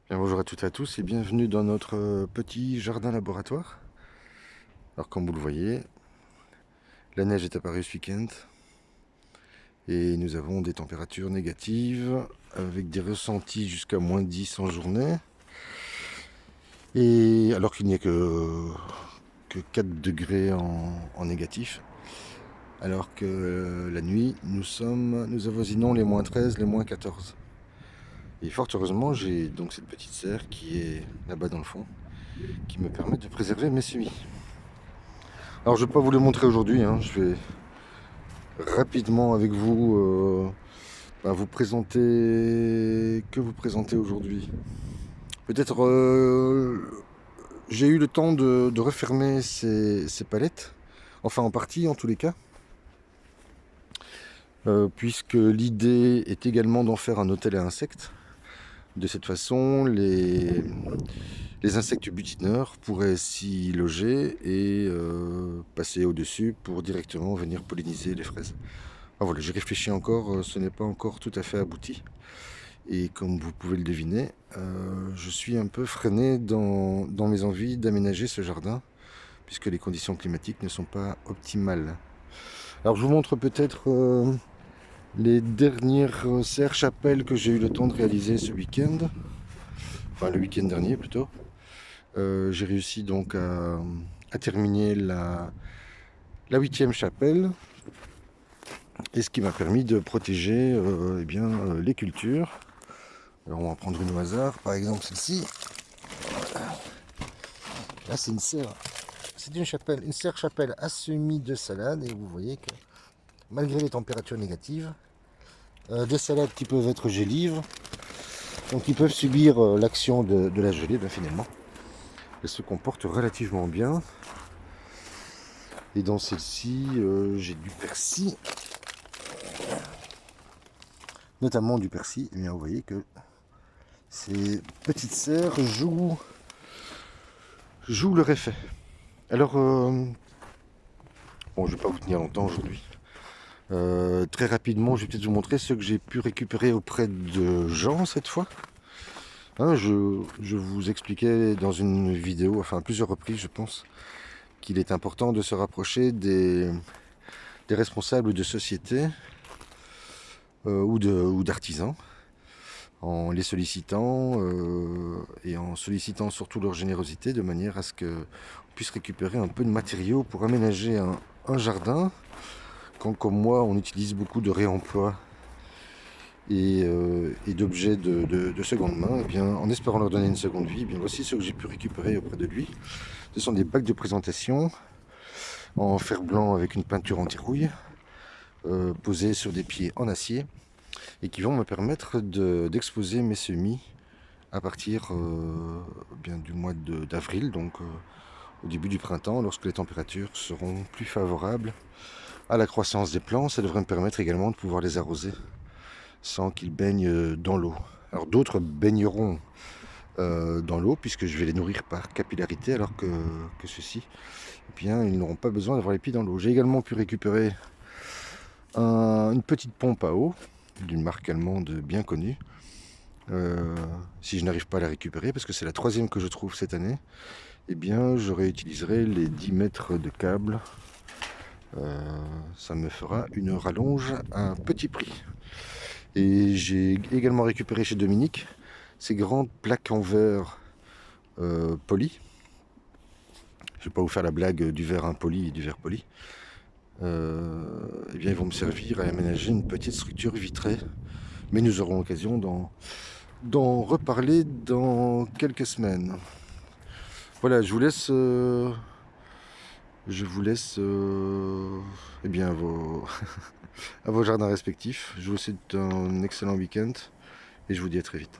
Bien, bonjour à toutes et à tous et bienvenue dans notre petit jardin laboratoire. Alors comme vous le voyez, la neige est apparue ce week-end et nous avons des températures négatives avec des ressentis jusqu'à -10 en journée. Et alors qu'il n'y a que 4 degrés en négatif. Alors que la nuit, nous avoisinons les -13, les -14. Et fort heureusement, j'ai donc cette petite serre qui est là-bas dans le fond, qui me permet de préserver mes semis. Alors je ne vais pas vous les montrer aujourd'hui, hein. Je vais rapidement avec vous vous présenter que vous présenter aujourd'hui. Peut-être j'ai eu le temps de refermer ces palettes, enfin en partie en tous les cas, puisque l'idée est également d'en faire un hôtel à insectes. De cette façon, les insectes butineurs pourraient s'y loger et passer au-dessus pour directement venir polliniser les fraises. Ah, voilà, j'y réfléchis encore, ce n'est pas encore tout à fait abouti. Et comme vous pouvez le deviner, je suis un peu freiné dans mes envies d'aménager ce jardin, puisque les conditions climatiques ne sont pas optimales. Alors je vous montre peut-être les dernières serres chapelles que j'ai eu le temps de réaliser ce week-end. Enfin le week-end dernier plutôt. J'ai réussi donc à terminer la 8e chapelle. Et ce qui m'a permis de protéger les cultures. Alors on va prendre une au hasard, par exemple celle-ci. Là c'est une serre, c'est une serre chapelle à semis de salade, et vous voyez que malgré les températures négatives, des salades qui peuvent être gélives, donc qui peuvent subir l'action de la gelée, finalement, elles se comportent relativement bien. Et dans celle-ci, j'ai du persil, notamment du persil. Et bien vous voyez que ces petites serres jouent leur effet. Alors, bon, je ne vais pas vous tenir longtemps aujourd'hui. Très rapidement, je vais peut-être vous montrer ce que j'ai pu récupérer auprès de Jean cette fois. Hein, je vous expliquais dans une vidéo, enfin à plusieurs reprises je pense, qu'il est important de se rapprocher des responsables de sociétés ou d'artisans, en les sollicitant et en sollicitant surtout leur générosité, de manière à ce qu'on puisse récupérer un peu de matériaux pour aménager un jardin. Quand, comme moi, on utilise beaucoup de réemploi et d'objets de seconde main, et bien, en espérant leur donner une seconde vie, bien, voici ce que j'ai pu récupérer auprès de lui. Ce sont des bacs de présentation en fer blanc avec une peinture anti-rouille, posés sur des pieds en acier, et qui vont me permettre d'exposer mes semis à partir du mois d'avril, donc au début du printemps, lorsque les températures seront plus favorables à la croissance des plants. Ça devrait me permettre également de pouvoir les arroser sans qu'ils baignent dans l'eau. Alors d'autres baigneront dans l'eau, puisque je vais les nourrir par capillarité, alors que ceux-ci, eh bien, ils n'auront pas besoin d'avoir les pieds dans l'eau. J'ai également pu récupérer une petite pompe à eau d'une marque allemande bien connue. Si je n'arrive pas à la récupérer, parce que c'est la 3e que je trouve cette année, eh bien je réutiliserai les 10 mètres de câble. Ça me fera une rallonge à un petit prix. Et j'ai également récupéré chez Dominique ces grandes plaques en verre poli. Je ne vais pas vous faire la blague du verre impoli et du verre poli. Eh bien, ils vont me servir à aménager une petite structure vitrée. Mais nous aurons l'occasion d'en reparler dans quelques semaines. Voilà, je vous laisse à vos, à vos jardins respectifs. Je vous souhaite un excellent week-end et je vous dis à très vite.